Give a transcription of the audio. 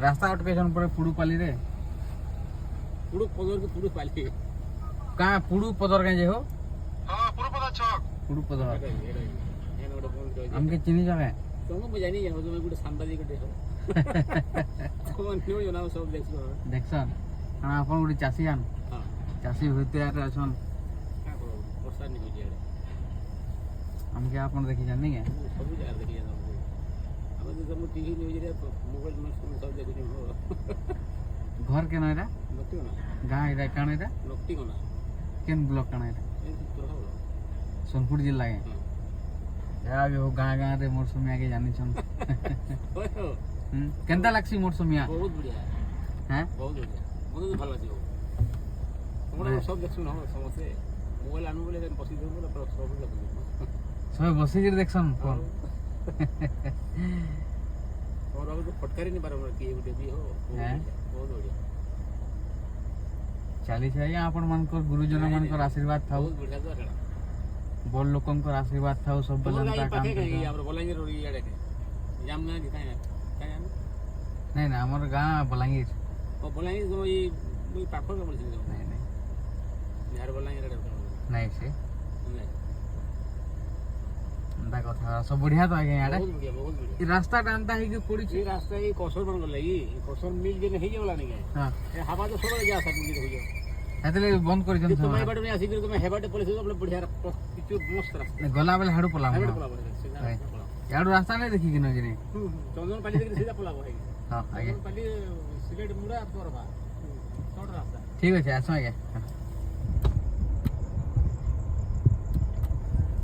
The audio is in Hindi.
रास्ता अटकेछन पर पुडू पाली रे पुडू पदर के पुडू पाली का पुडू पदर के जे हो हां पुडू पदर छक पुडू पदर एन गोटे फोन कर हमके चिनी जावे तुमको बुझानी है तुम गोटे सांबादिक गोटे हो तुम न्यू जना सब देखो देखसन हां अपन गोटे चासी आन हां चासी होते आरे अछन का करो वर्षा नहीं हो जाए हमके अपन देखि जान नहीं है सब जार देखि जाना अब तो हम टीवी न्यूज रे मोबाइल में सब देखि हो घर के नइरा नक्की ना गाँ इरा काण इरा नक्की ना केन ब्लॉक काण इरा ए तो हो सोनपुर जिला के या भी हो गाँ गाँ रे मोर सुमिया के जानि छन हो केनता लागसी मोर सुमिया बहुत बढ़िया हैं बहुत बढ़िया मुझे तो भल लागियो हमरा सब देखछु ना समस्या मोबाइल आनु बोले बसी दो बोले सब देखछु सब बसी के देखसन फोन और अब तो फटकारी नहीं पारो कि गुटे भी हो हैं बहुत बढ़िया चालीस है अपन मानकर गुरुजन मानकर आशीर्वाद थाउ बहुत बढ़िया तो करा बड़ लोकंकर आशीर्वाद थाउ सब तो जनता गाई काम पाके कर गई हमर बलांगीर रोड इयाडे के जाम ना दिखाय काय नहीं ना हमर गाँ बलांगीर ओ बलांगीर जो ये मुई पाखर के बोलছিলাম नहीं नहीं यार बलांगीर रे नहीं से नहीं अंदा कथा सब बढ़िया तो आगे याडे बहुत बढ़िया बहुत बढ़िया ई रास्ता टानता है कि पड़ी ये रास्ता ये कौशल बन गई कौशल मिल जे नहीं जाला नहीं गए हां ए हवा तो सब जा सब मिल हो जाओ हेतले बंद कर जन तुम्हारी बाटे में आसी कर तुम्हें हेबाटे पुलिस अपने बढ़िया किचु मस्त रास्ता गला बेले हाडू पला हेबाटे पला पड़े सीधा है। पला याडू रास्ता नहीं देखी कि नजरे चंदन पाली देख सीधा पला भाई हां आगे चंदन पाली सिलेट मुड़ा तोरबा छोड़ रास्ता ठीक है आसो आगे